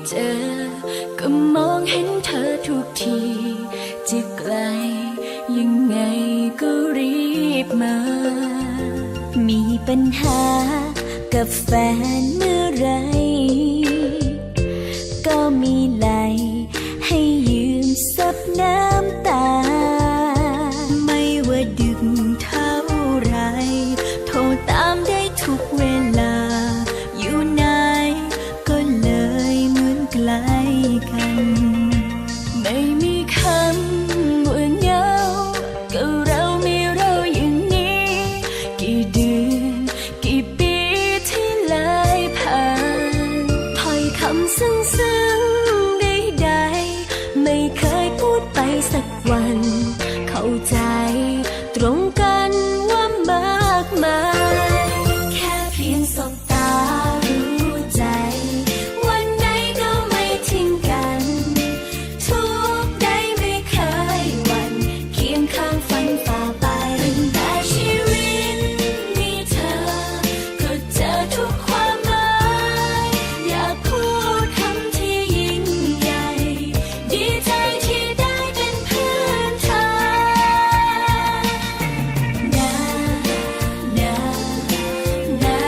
เจอก็มองเห็นเธอทุกทีจะไกลยังไงก็รีบมามีปัญหากับแฟนเมื่อไรก็มีไหลให้ยืมซับน้ำตาไม่ว่าดึกเท่าไรโทรตามได้ทุกเวลาอยู่ไหนก็เลยเหมือนไกลกันไม่มีคำว่าเหงาก็เรามีเราอย่างนี้กี่เดือนกี่ปีที่เลยผ่านถ้อยคำซึ้งๆใดๆไม่เคยพูดไปสักวันเข้าใจตรงกันว่ามากมายแค่เพียงสบตารู้ใจวันไหนก็ไม่ทิ้งกันทุกใดไม่เคยหวั่นเคียงข้างฝันฝ่าไปตั้งแต่ชีวิตมีเธอก็เจอทุกความหมายอยากพูดคำที่ยิ่งใหญ่ดีใจที่ได้เป็นเพื่อนเธอนานานานา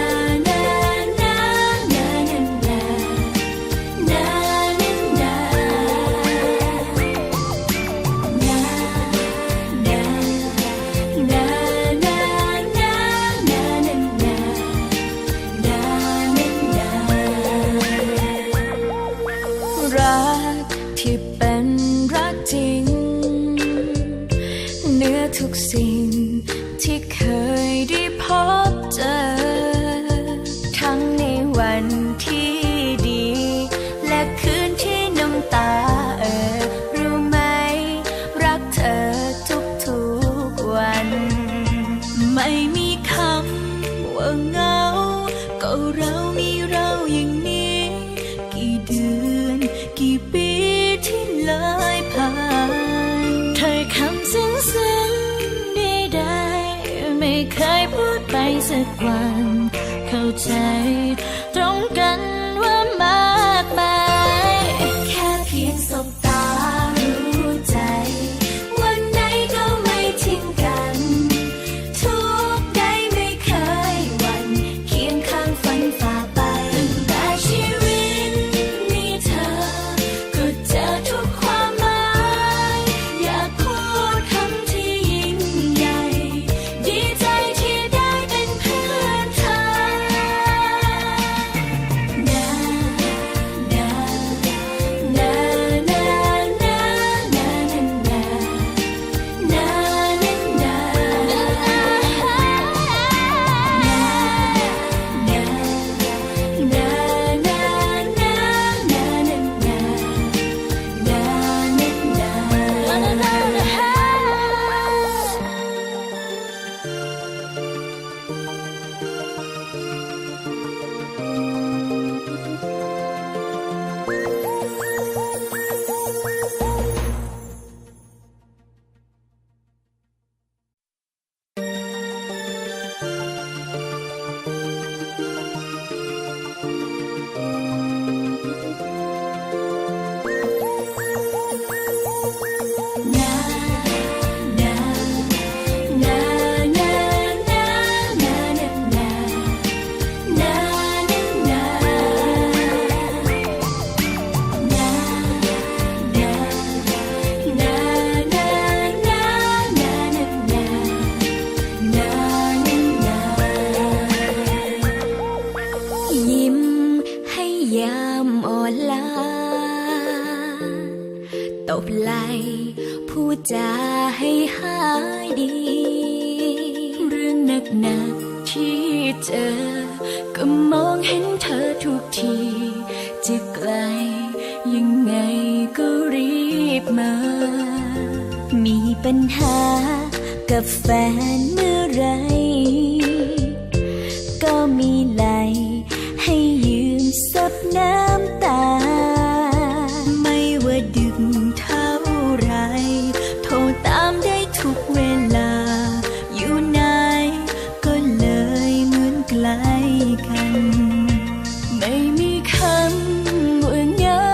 นานานานานารักที่เป็นรักจริงเหนือทุกสิ่งที่เคยได้พบเจอทั้งในวันที่ดีและคืนที่น้ำตารู้ไหมรักเธอทุกวันไม่มีคำว่าเหงาก็เรามีเราอย่างนี้กี่เดือนกี่ปีที่เลยผ่านถ้อยคำซึ้งๆใดๆไม่เคยพูดไปสักวันเข้าใจตรงกันว่ามากมายแค่เพียงสบตารู้ใจวันไหนก็ไม่ทิ้งกันทุกใดไม่เคยหวั่นเคียงข้างฝันฝ่าไปตั้งแต่ชีวิตมีเธอก็เจอทุกความหมายอยากพูดคำที่ยิ่งใหญ่ดีใจที่ได้เป็นเพื่อนเธอนานานานานานานานายิ้มให้ยามอ่อนล้าตบไหล่พูดจาให้หายดีเรื่องหนักๆที่เจอก็มองเห็นเธอทุกทีจะไกลยังไงก็รีบมามีปัญหากับแฟนเมื่อไรก็มีไหลให้ยืมซับน้ำตาไม่ว่าดึกเท่าไรโทรตามได้ทุกเวลาอยู่ไหนก็เลยเหมือนไกลกันไม่มีคำว่าเหงา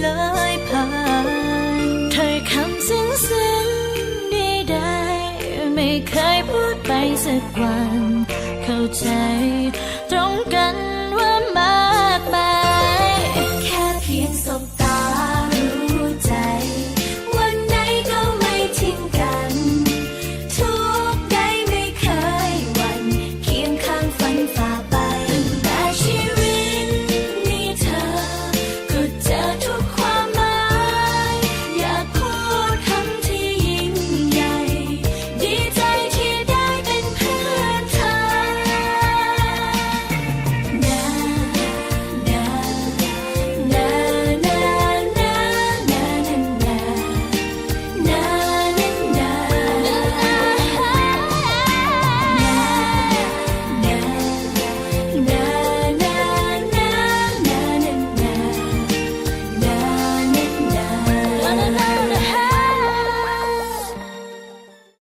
เลยผ่านถ้อยคำซึ้งๆใดๆไม่เคยพูดไปสักวันเข้าใจ